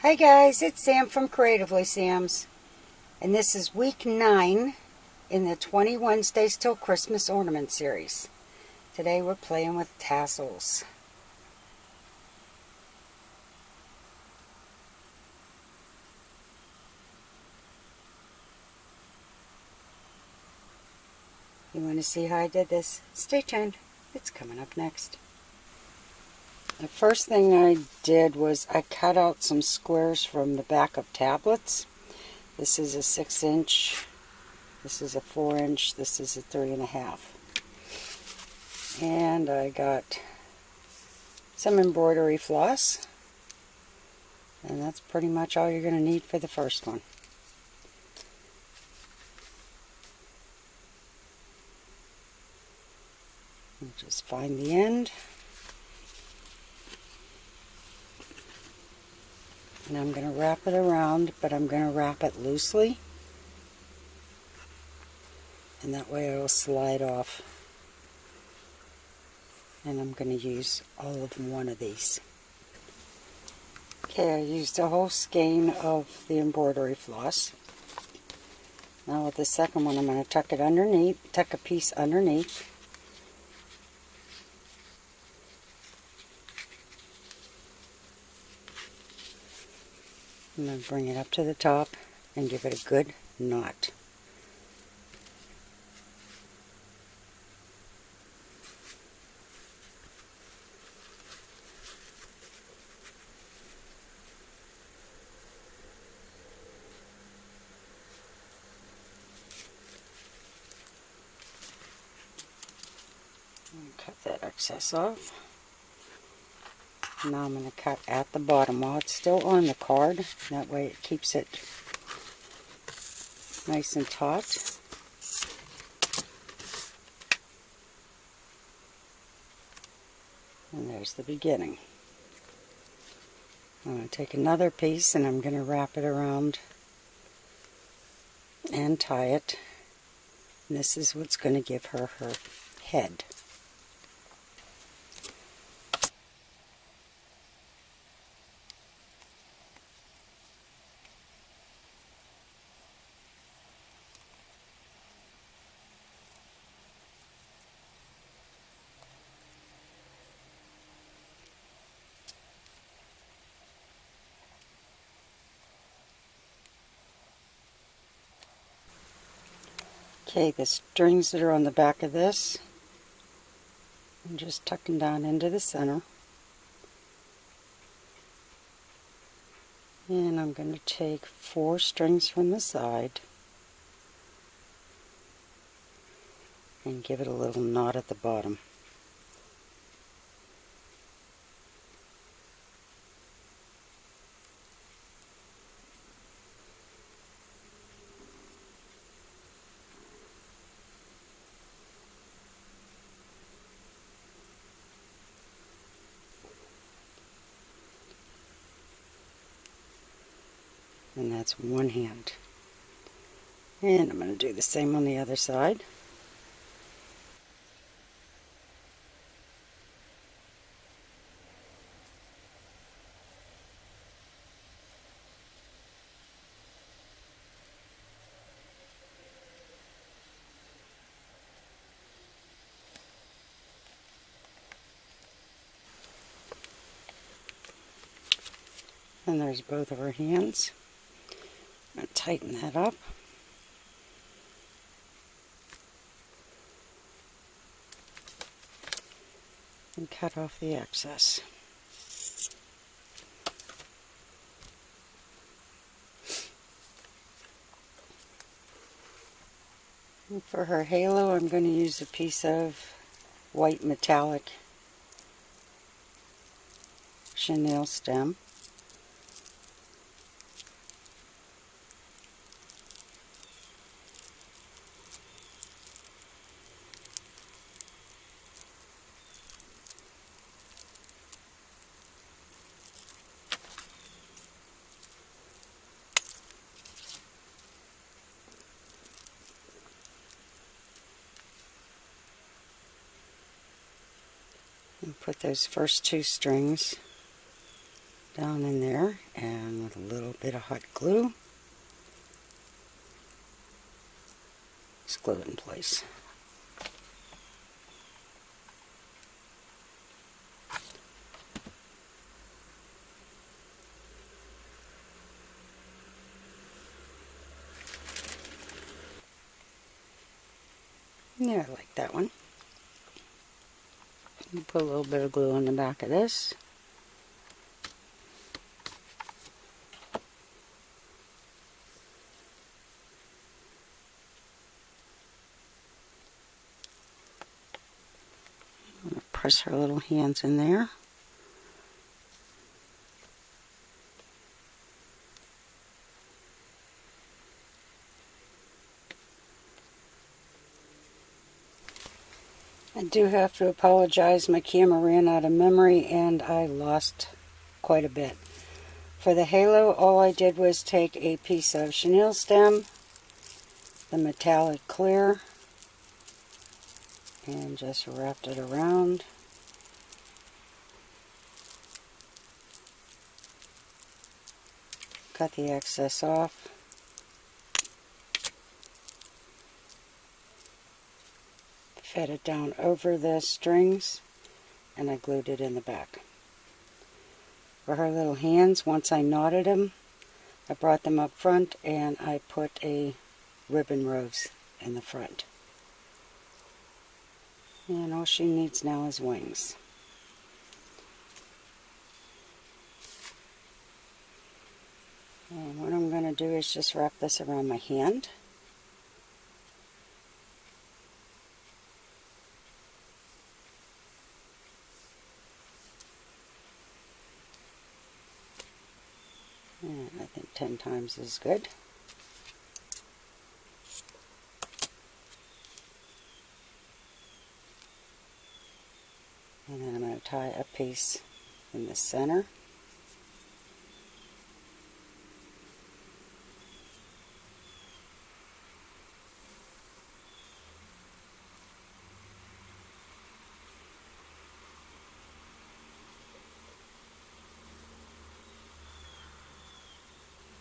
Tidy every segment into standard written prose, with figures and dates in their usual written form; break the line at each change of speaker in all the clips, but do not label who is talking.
Hi guys, it's Sam from Creatively Sam's, and this is week 9 in the 20 Wednesdays Till Christmas Ornament Series. Today we're playing with tassels. You want to see how I did this? Stay tuned, it's coming up next. The first thing I did was I cut out some squares from the back of tablets. This is a 6-inch, this is a 4-inch, this is a 3.5. And I got some embroidery floss. And that's pretty much all you're going to need for the first one. And just find the end. And I'm going to wrap it around, but I'm going to wrap it loosely. And that way it will slide off. And I'm going to use all of one of these. Okay, I used a whole skein of the embroidery floss. Now with the second one, I'm going to tuck it underneath, tuck a piece underneath. I'm going to bring it up to the top and give it a good knot. Cut that excess off. Now I'm going to cut at the bottom while it's still on the card. That way it keeps it nice and taut. And there's the beginning. I'm going to take another piece and I'm going to wrap it around and tie it. And this is what's going to give her her head. Okay, the strings that are on the back of this, I'm just tucking down into the center. And I'm going to take 4 strings from the side and give it a little knot at the bottom. And that's one hand. And I'm going to do the same on the other side. And there's both of her hands. I'm going to tighten that up. And cut off the excess. And for her halo, I'm going to use a piece of white metallic chenille stem. And put those first 2 strings down in there, and with a bit of hot glue. Just glue it in place. Yeah, I like that one. Put a little bit of glue on the back of this. I'm going to press her little hands in there. I do have to apologize, my camera ran out of memory and I lost quite a bit. For the halo, all I did was take a piece of chenille stem, the metallic clear, and just wrapped it around. Cut the excess off. Fed it down over the strings, and I glued it in the back. For her little hands, once I knotted them, I brought them up front and I put a ribbon rose in the front. And all she needs now is wings. And what I'm going to do is just wrap this around my hand. And I think 10 times is good. And then I'm going to tie a piece in the center.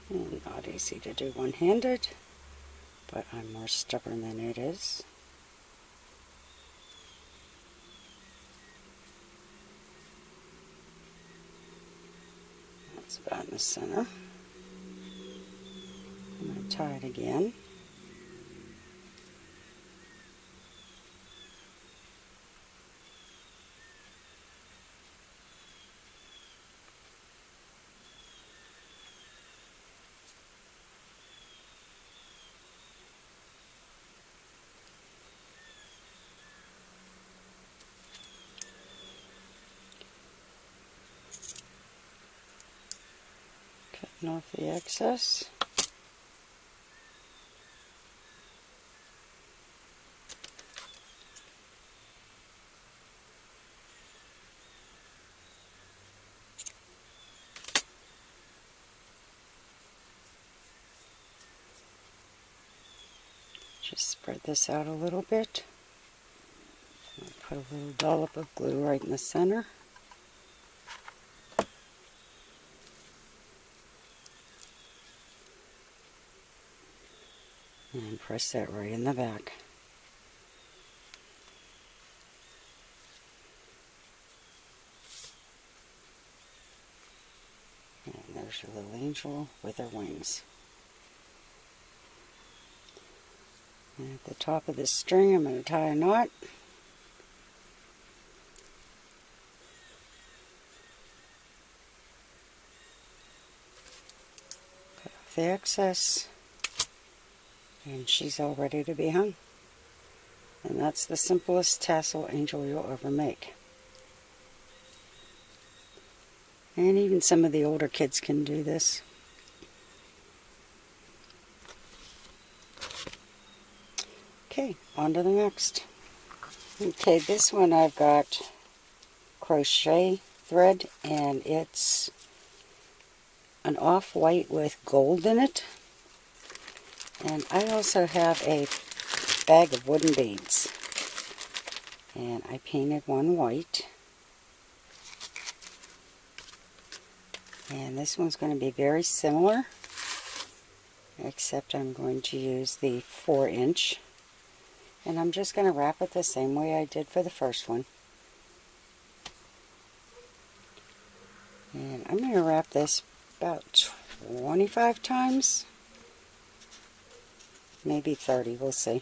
And not easy to do one-handed, but I'm more stubborn than it is. That's about in the center. I'm going to tie it again. Cutting off the excess. Just spread this out a little bit. Put a little dollop of glue right in the center. And press that right in the back. And there's your little angel with her wings. And at the top of this string, I'm going to tie a knot. Cut off the excess. And she's all ready to be hung. And that's the simplest tassel angel you'll ever make. And even some of the older kids can do this. Okay, on to the next. Okay, this one I've got crochet thread, and it's an off-white with gold in it. And I also have a bag of wooden beads. And I painted one white. And this one's going to be very similar, except I'm going to use the 4-inch. And I'm just going to wrap it the same way I did for the first one. And I'm going to wrap this about 25 times. Maybe 30, we'll see.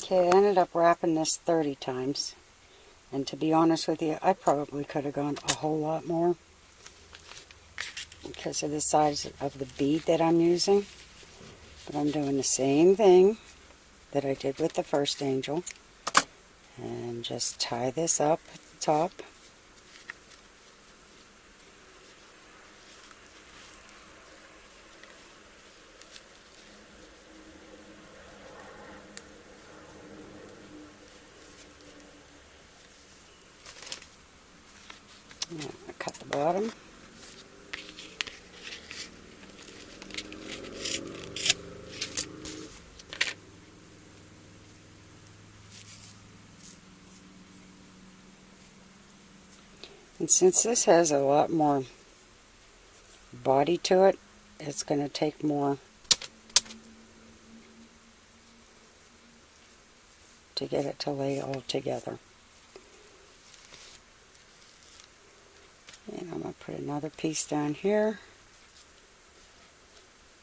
Okay, I ended up wrapping this 30 times. And to be honest with you, I probably could have gone a whole lot more because of the size of the bead that I'm using. But I'm doing the same thing that I did with the first angel. And just tie this up at the top. Yeah, I cut the bottom. And since this has a lot more body to it, it's going to take more to get it to lay all together. And I'm going to put another piece down here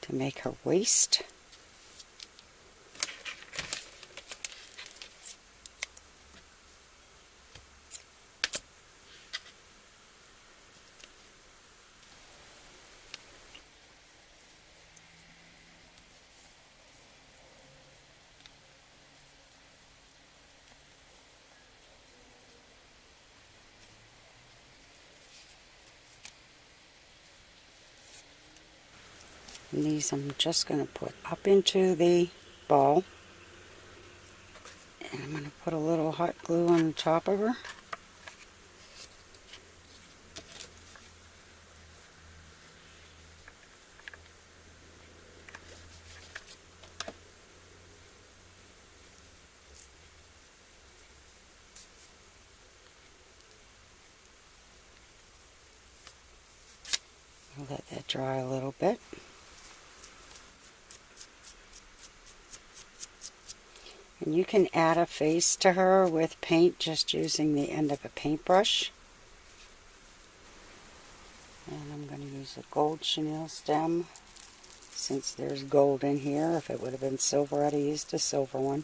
to make her waist. And these I'm just going to put up into the ball. And I'm going to put a little hot glue on the top of her. I'll let that dry a little bit. And you can add a face to her with paint just using the end of a paintbrush. And I'm going to use a gold chenille stem since there's gold in here. If it would have been silver, I'd have used a silver one.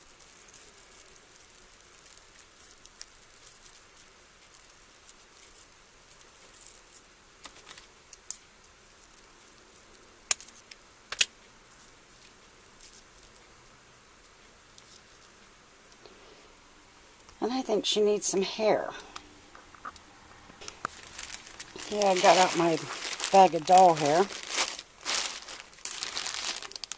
And I think she needs some hair. Yeah, I got out my bag of doll hair.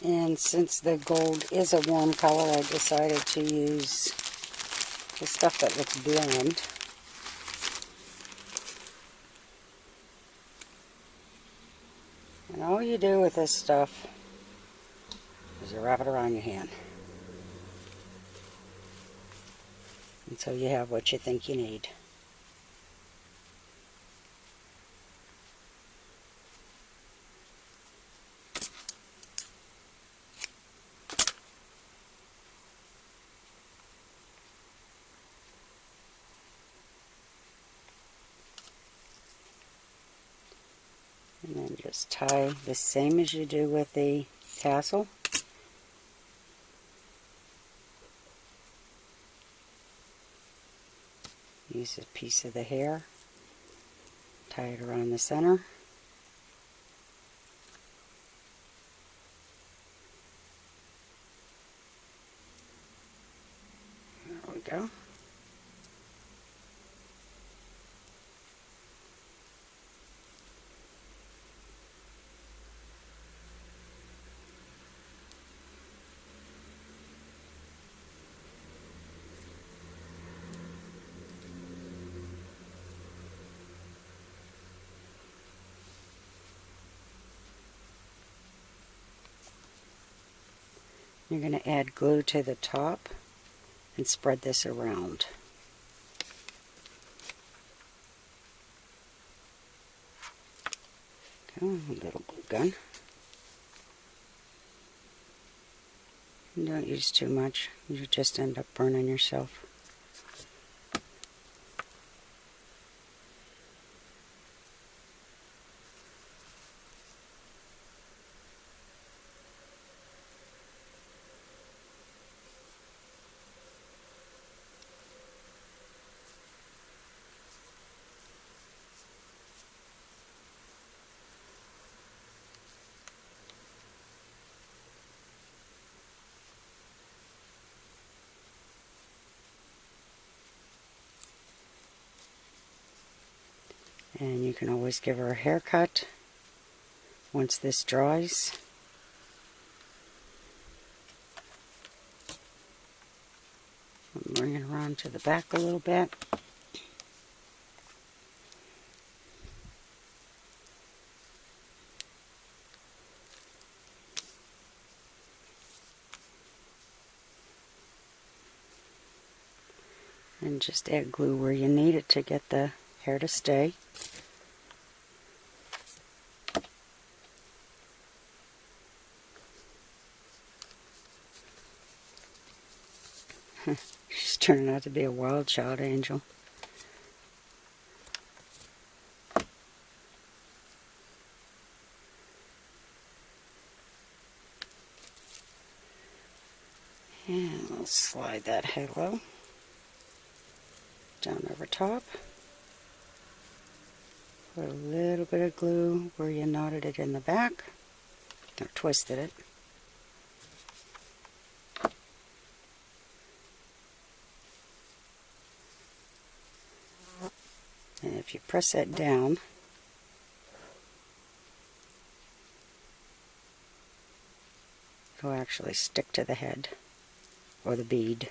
And since the gold is a warm color, I decided to use the stuff that looks blonde. And all you do with this stuff is you wrap it around your hand until you have what you think you need. And then just tie the same as you do with the tassel. Use a piece of the hair, tie it around the center. There we go. You're going to add glue to the top and spread this around. go, a little glue gun. Don't use too much, you just end up burning yourself. And you can always give her a haircut once this dries. Bring it around to the back a little bit. And just add glue where you need it to get the hair to stay. She's turning out to be a wild child angel. And we'll slide that halo down over top. Put a little bit of glue where you knotted it in the back, or twisted it. And if you press that down, it'll actually stick to the head or the bead.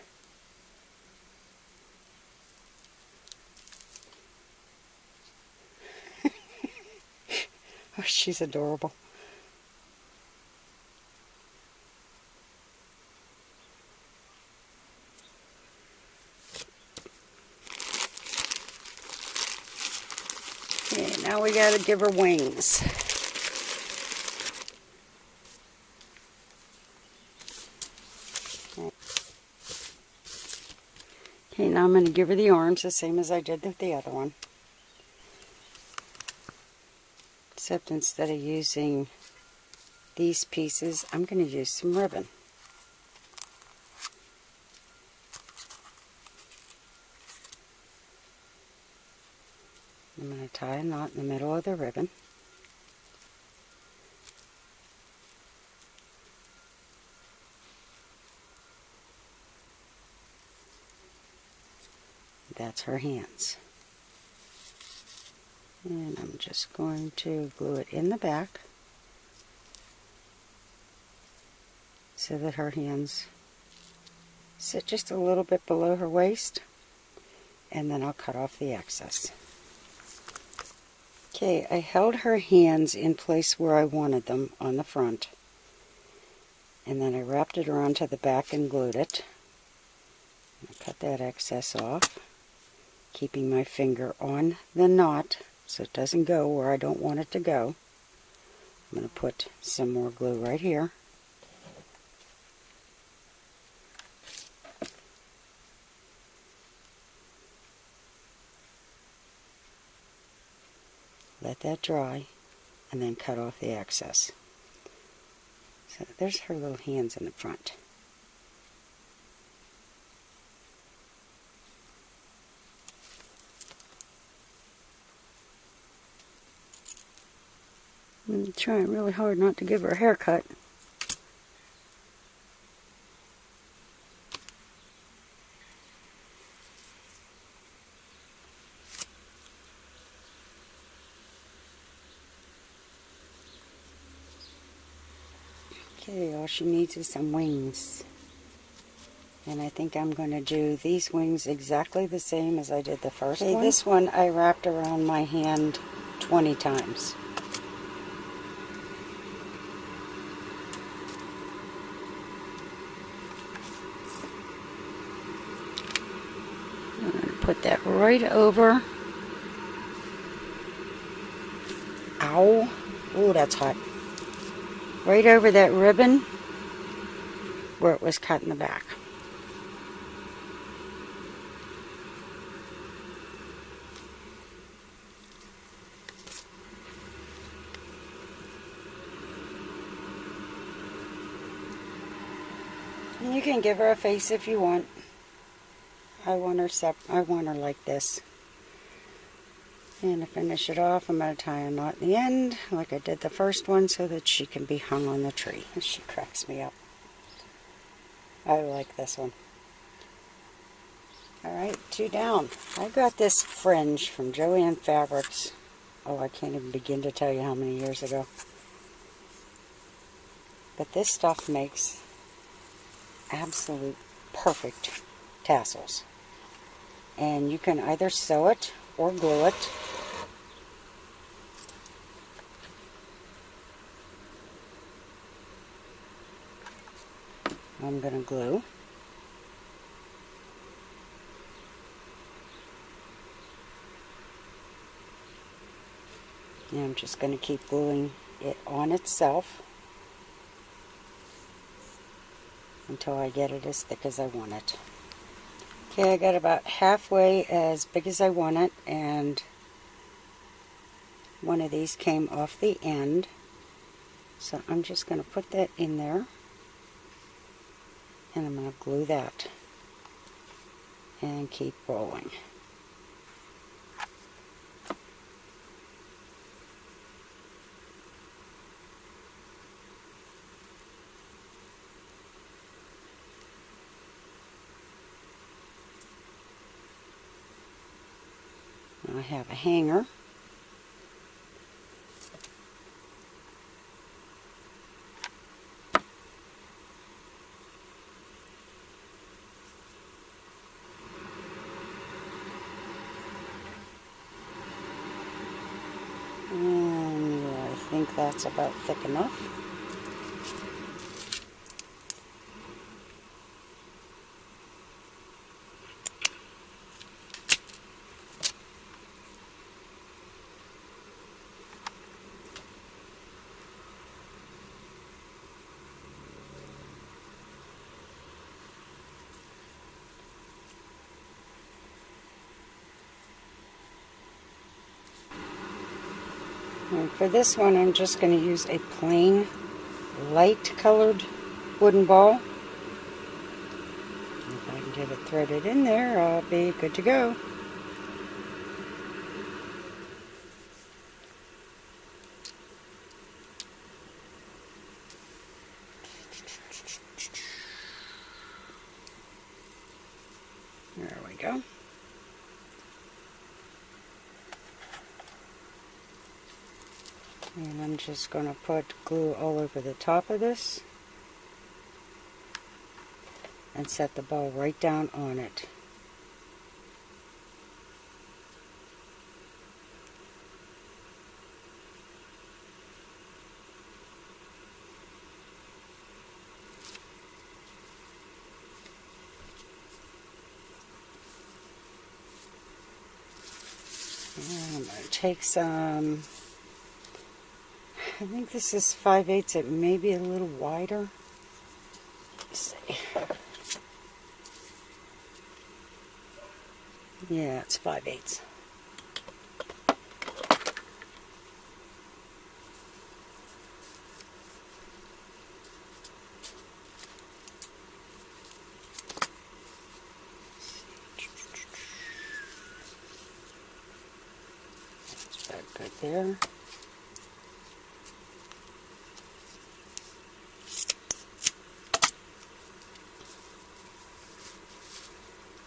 Oh, she's adorable. Okay, now we gotta give her wings. Okay, now I'm going to give her the arms the same as I did with the other one. Except instead of using these pieces, I'm going to use some ribbon. I'm going to tie a knot in the middle of the ribbon. That's her hands. And I'm just going to glue it in the back so that her hands sit just a little bit below her waist, and then I'll cut off the excess. Okay, I held her hands in place where I wanted them on the front, and then I wrapped it around to the back and glued it. I'll cut that excess off, keeping my finger on the knot so it doesn't go where I don't want it to go. I'm going to put some more glue right here. Let that dry, and then cut off the excess. So there's her little hands in the front. I'm trying really hard not to give her a haircut. Okay, all she needs is some wings. And I think I'm going to do these wings exactly the same as I did the first one. This one I wrapped around my hand 20 times. I'm going to put that right over. Ow. Ooh, that's hot. Right over that ribbon where it was cut in the back. And you can give her a face if you want. I want her like this. And to finish it off, I'm going to tie a knot in the end, like I did the first one, so that she can be hung on the tree. She cracks me up. I like this one. Alright, 2 down. I got this fringe from Joann Fabrics. Oh, I can't even begin to tell you how many years ago. But this stuff makes absolute perfect tassels. And you can either sew it or glue it. I'm going to glue. And I'm just going to keep gluing it on itself until I get it as thick as I want it. Okay, I got about halfway as big as I want it, and one of these came off the end. So I'm just going to put that in there, and I'm going to glue that and keep rolling. I have a hanger. And yeah, I think that's about thick enough. And for this one, I'm just going to use a plain, light-colored wooden ball. If I can get it threaded in there, I'll be good to go. There we go. And I'm just going to put glue all over the top of this and set the ball right down on it. And I'm going to take some, I think this is 5/8. It may be a little wider. Let's see. Yeah, it's 5/8. That's about good there.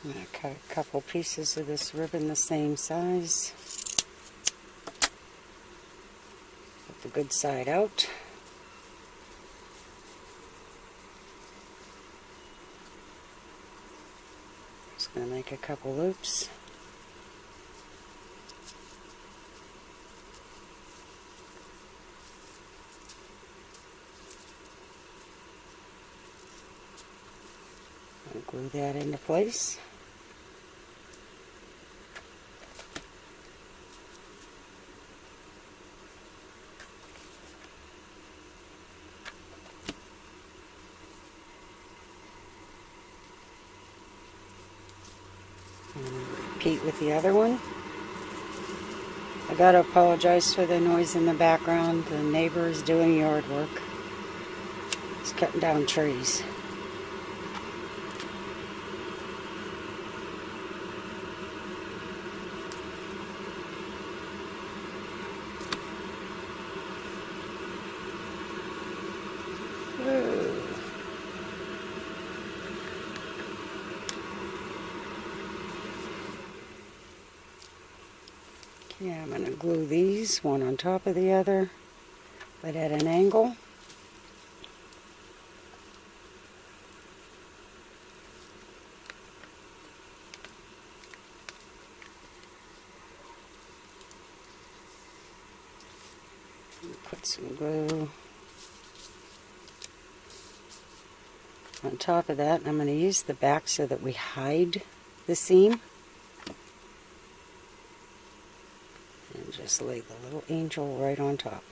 I'm going to cut a couple pieces of this ribbon the same size. Put the good side out. Just going to make a couple loops. And glue that into place. repeat with the other one. I gotta apologize for the noise in the background. The neighbor is doing yard work. He's cutting down trees. Whoa. Okay, I'm going to glue these one on top of the other, but at an angle. Put some glue on top of that, and I'm going to use the back so that we hide the seam. And just lay the little angel right on top.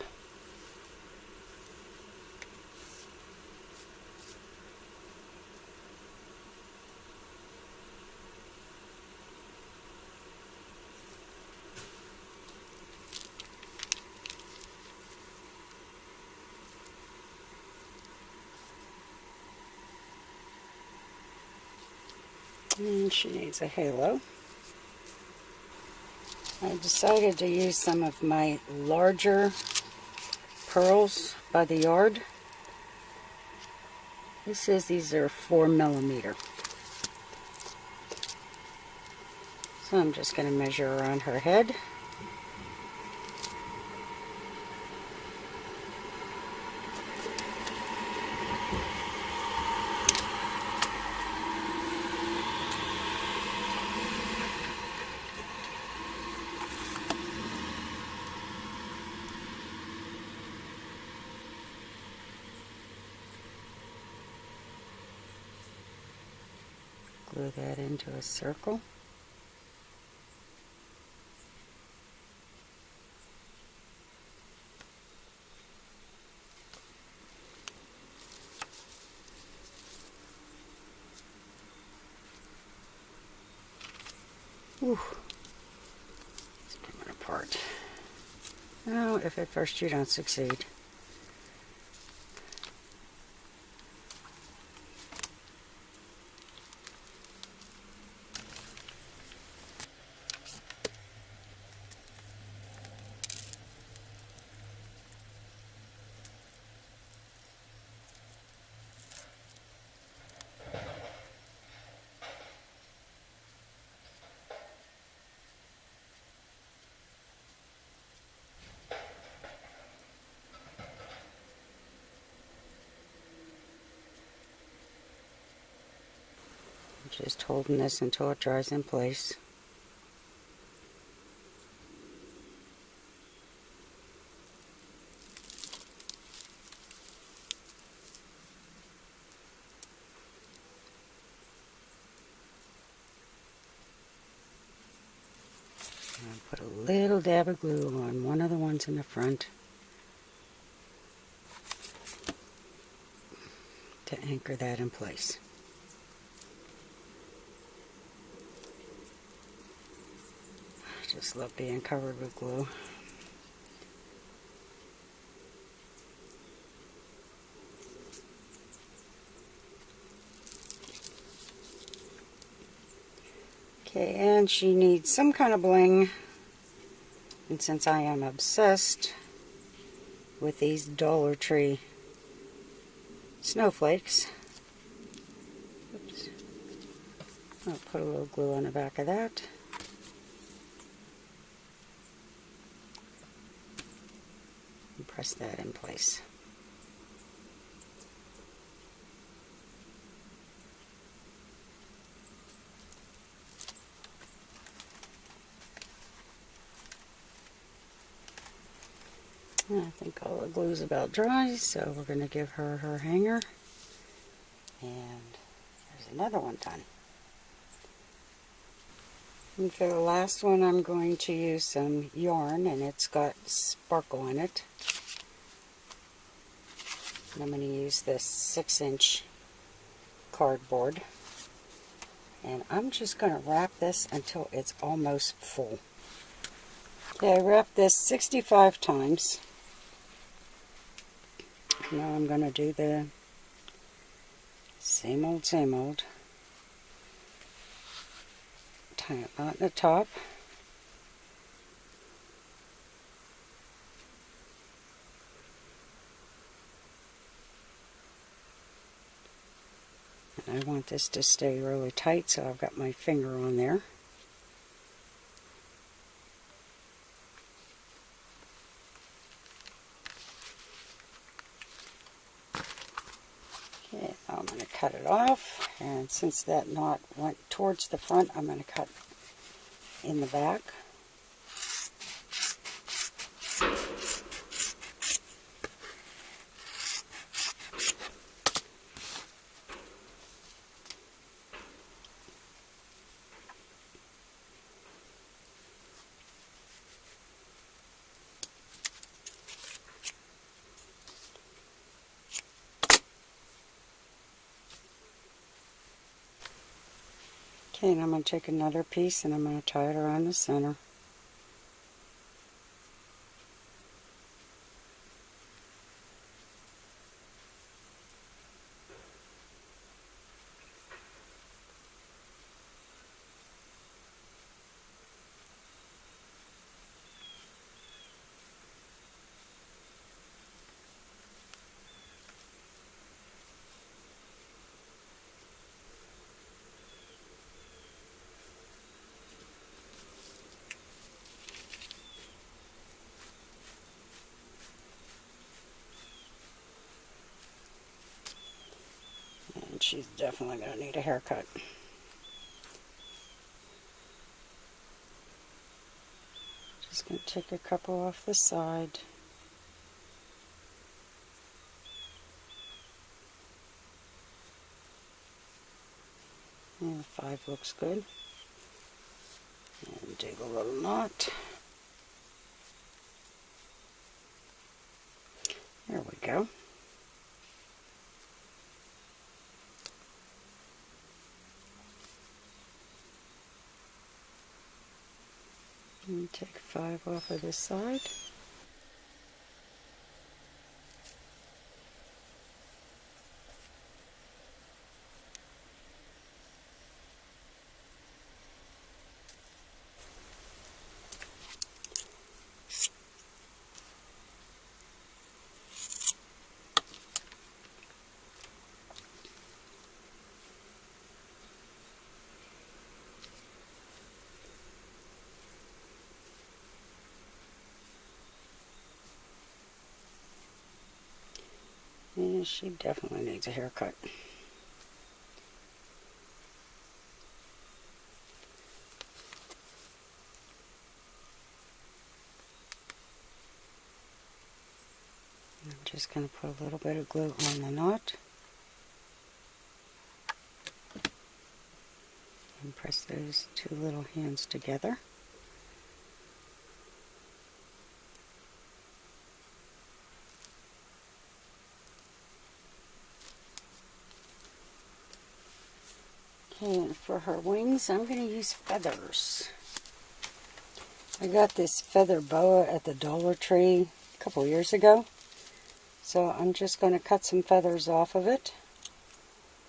And she needs a halo. I decided to use some of my larger pearls by the yard. This says these are 4mm. So I'm just going to measure around her head. Glue that into a circle. Ooh, it's coming apart. Well, if at first you don't succeed. Just holding this until it dries in place. I'll put a little dab of glue on one of the ones in the front to anchor that in place. I just love being covered with glue. Okay, and she needs some kind of bling. And since I am obsessed with these Dollar Tree snowflakes, oops, I'll put a little glue on the back of that. And press that in place. I think all the glue's about dry, so we're going to give her her hanger. And there's another one done. And for the last one, I'm going to use some yarn, and it's got sparkle in it. And I'm going to use this 6-inch cardboard. And I'm just going to wrap this until it's almost full. Okay, I wrapped this 65 times. Now I'm going to do the same old, same old. Tie it on the top. And I want this to stay really tight, so I've got my finger on there. Okay, now I'm going to cut it off, and since that knot went towards the front, I'm going to cut in the back. Okay, and I'm going to take another piece and I'm going to tie it around the center. And she's definitely going to need a haircut. Just going to take a couple off the side. And 5 looks good. And dig a little knot. There we go. And take 5 off of this side. Yeah, she definitely needs a haircut. I'm just going to put a little bit of glue on the knot. And press those 2 little hands together. Okay, and for her wings, I'm going to use feathers. I got this feather boa at the Dollar Tree a couple years ago. So I'm just going to cut some feathers off of it.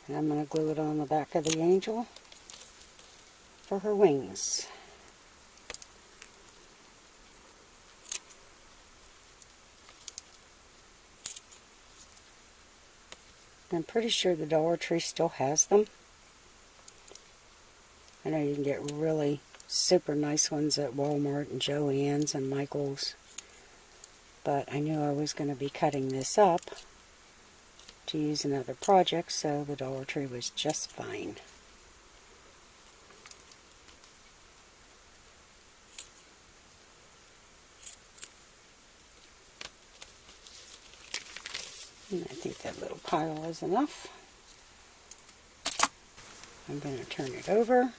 And I'm going to glue it on the back of the angel for her wings. I'm pretty sure the Dollar Tree still has them. I know you can get really super nice ones at Walmart and Joann's and Michael's. But I knew I was going to be cutting this up to use in other projects, so the Dollar Tree was just fine. And I think that little pile is enough. I'm going to turn it over.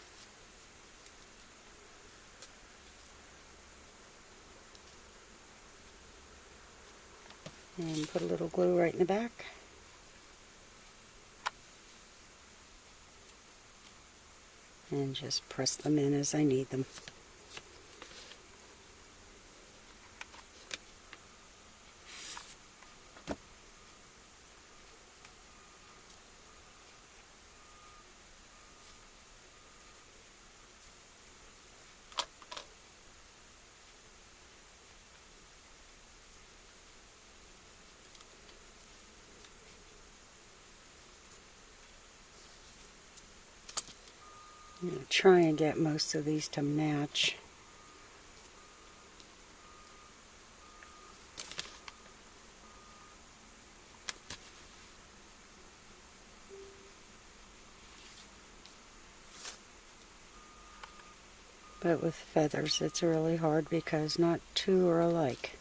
And put a little glue right in the back. and just press them in as I need them. I'm going to try and get most of these to match. But with feathers it's really hard because not two are alike.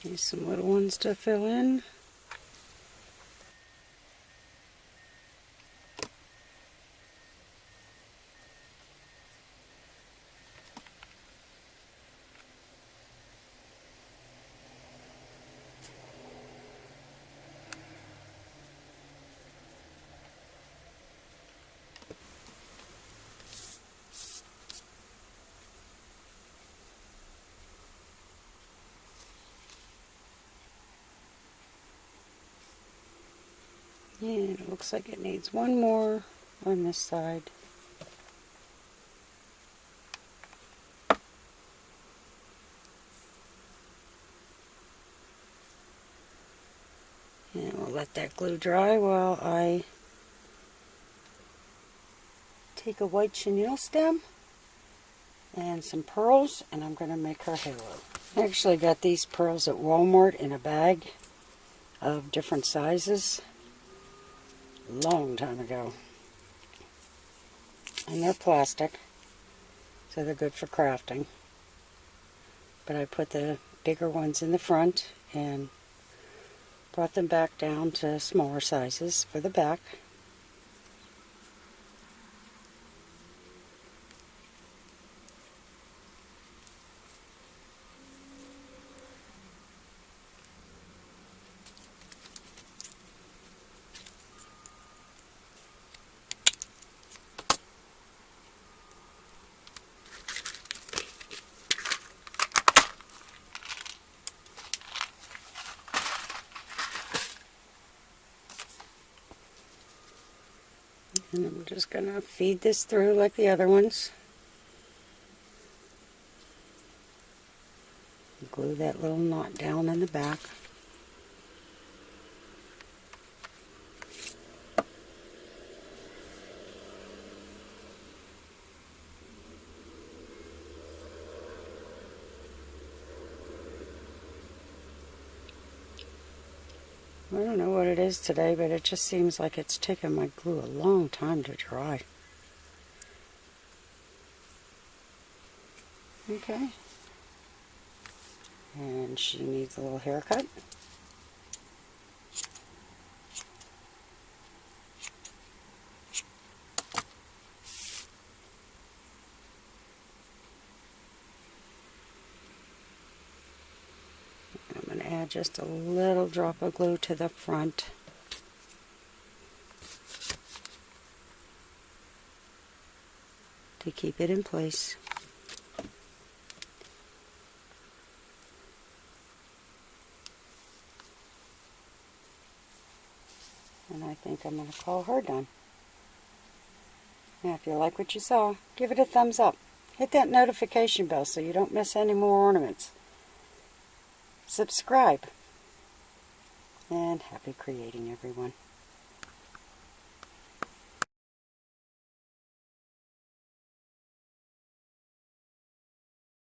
Here's some little ones to fill in. And it looks like it needs one more on this side. And we'll let that glue dry while I take a white chenille stem and some pearls, and I'm going to make her halo. I actually got these pearls at Walmart in a bag of different sizes a long time ago. And they're plastic, so they're good for crafting. But I put the bigger ones in the front and brought them back down to smaller sizes for the back. And I'm just going to feed this through like the other ones. Glue that little knot down in the back. I don't know what it is today, but it just seems like it's taken my glue a long time to dry. Okay. And she needs a little haircut. I'm going to add just a little drop of glue to the front. To keep it in place. And I think I'm going to call her done. Now if you like what you saw, give it a thumbs up. Hit that notification bell so you don't miss any more ornaments. Subscribe. And happy creating, everyone.